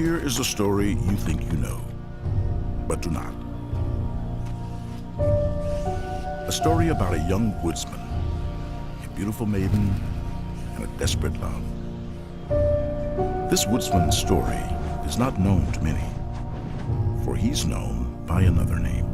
Here is a story you think you know, but do not. A story about a young woodsman, a beautiful maiden, and a desperate love. This woodsman's story is not known to many, for he's known by another name.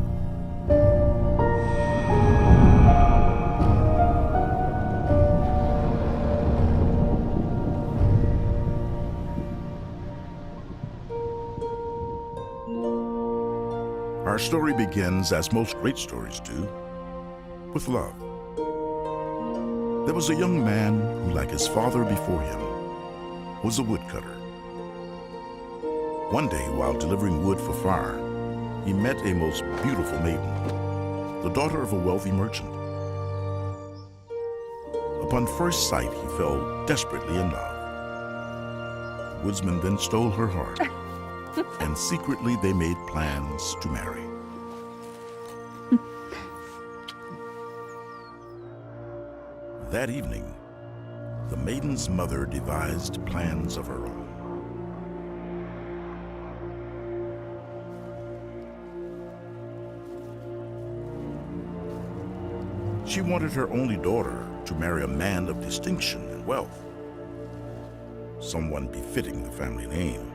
Our story begins, as most great stories do, with love. There was a young man who, like his father before him, was a woodcutter. One day, while delivering wood for fire, he met a most beautiful maiden, the daughter of a wealthy merchant. Upon first sight, he fell desperately in love. The woodsman then stole her heart, and secretly they made plans to marry. That evening, the maiden's mother devised plans of her own. She wanted her only daughter to marry a man of distinction and wealth, someone befitting the family name.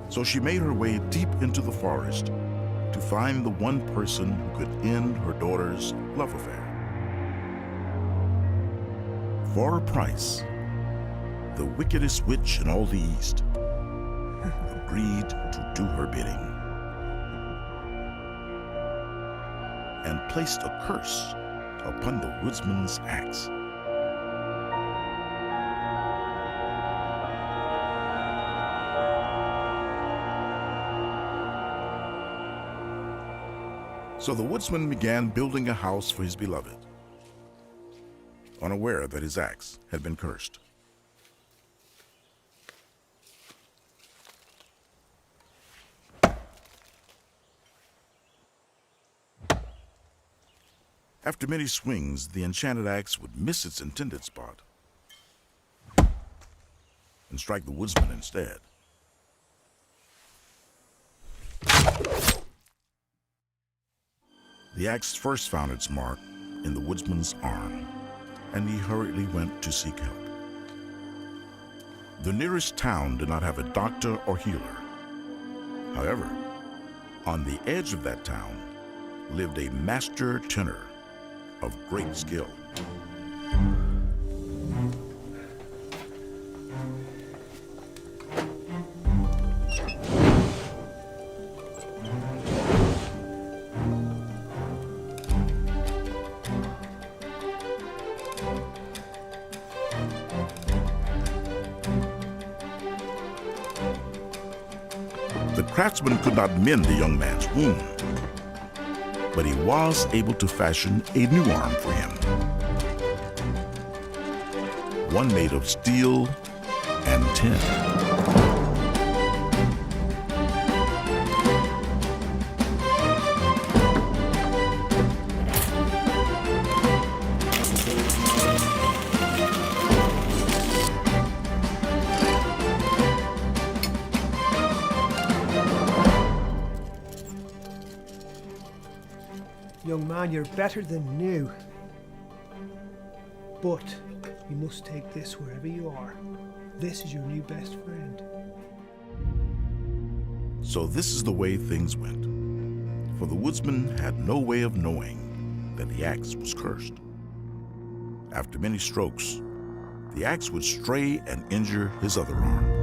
So she made her way deep into the forest to find the one person who could end her daughter's love affair. For a price, the wickedest witch in all the East agreed to do her bidding and placed a curse upon the woodsman's axe. So the woodsman began building a house for his beloved, unaware that his axe had been cursed. After many swings, the enchanted axe would miss its intended spot and strike the woodsman instead. The axe first found its mark in the woodsman's arm, and he hurriedly went to seek help. The nearest town did not have a doctor or healer. However, on the edge of that town lived a master tinner of great skill. The craftsman could not mend the young man's wound, but he was able to fashion a new arm for him, one made of steel and tin. Young man, you're better than new. But you must take this wherever you are. This is your new best friend. So this is the way things went, for the woodsman had no way of knowing that the axe was cursed. After many strokes, the axe would stray and injure his other arm.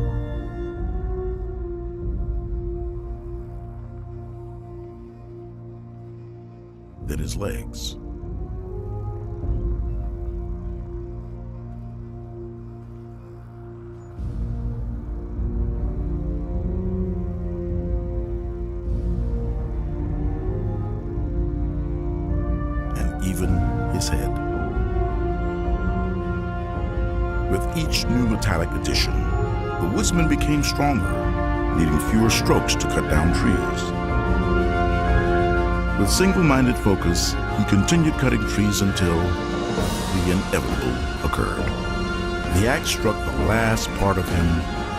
Then his legs. And even his head. With each new metallic addition, the woodsman became stronger, needing fewer strokes to cut down trees. With single-minded focus, he continued cutting trees until the inevitable occurred. The axe struck the last part of him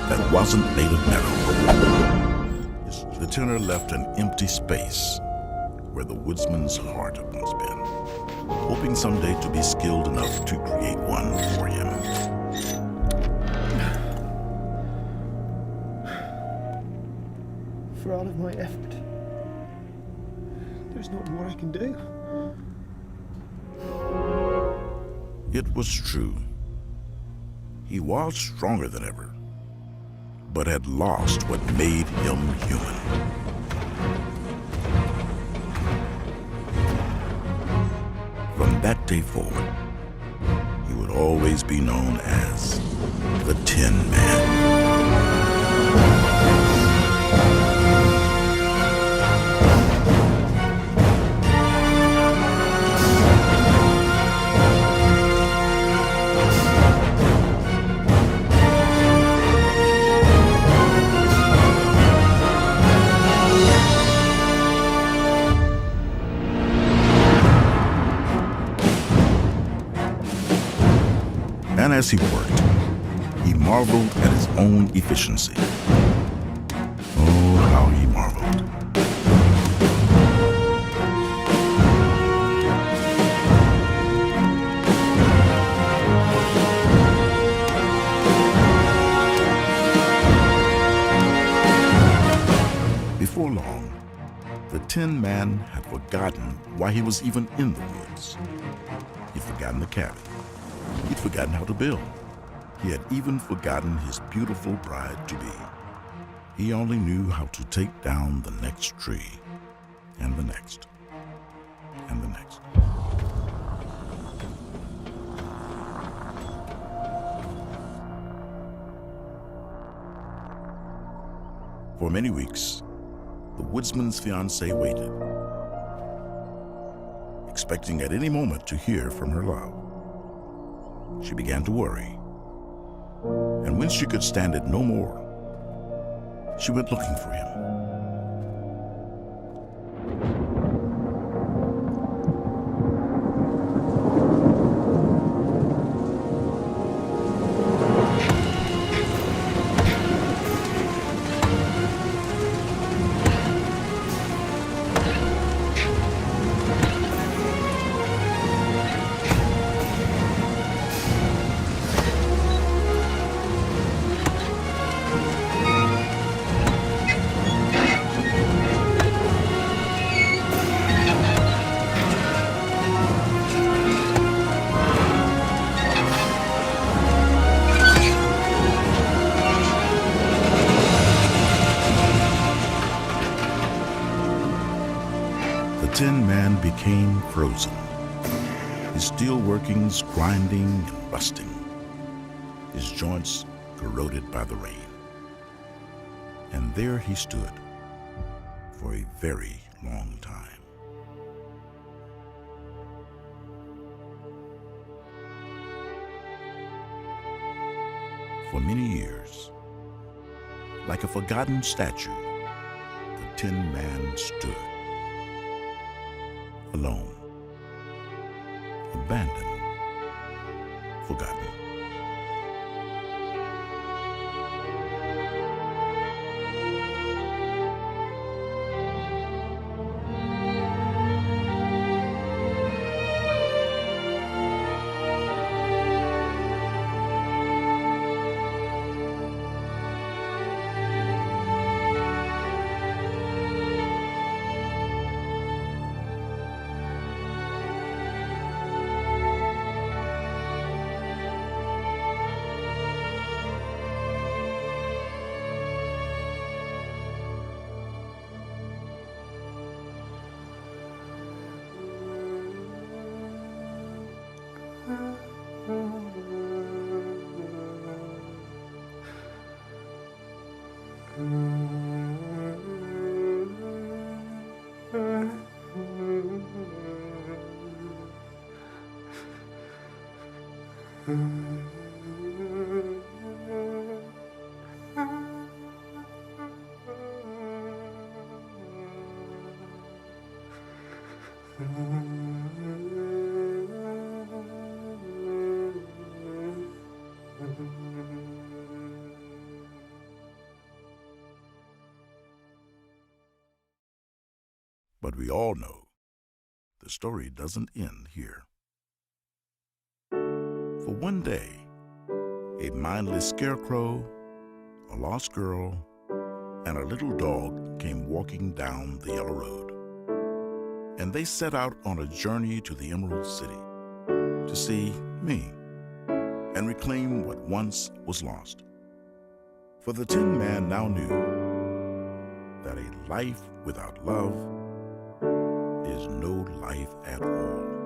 that wasn't made of metal. The tenor left an empty space where the woodsman's heart had once been, hoping someday to be skilled enough to create one for him. For all of my effort, there's not more I can do. It was true. He was stronger than ever, but had lost what made him human. From that day forward, he would always be known as the Tin Man. And as he worked, he marveled at his own efficiency. Oh, how he marveled. Before long, the Tin Man had forgotten why he was even in the woods. He'd forgotten the cabin. He'd forgotten how to build. He had even forgotten his beautiful bride-to-be. He only knew how to take down the next tree, and the next, and the next. For many weeks, the woodsman's fiancée waited, expecting at any moment to hear from her love. She began to worry, and when she could stand it no more, she went looking for him. The Tin Man became frozen, his steel workings grinding and rusting, his joints corroded by the rain. And there he stood for a very long time. For many years, like a forgotten statue, the Tin Man stood, alone, abandoned, forgotten. But we all know the story doesn't end here. For one day, a mindless scarecrow, a lost girl, and a little dog came walking down the yellow road. And they set out on a journey to the Emerald City to see me and reclaim what once was lost. For the Tin Man now knew that a life without love is no life at all.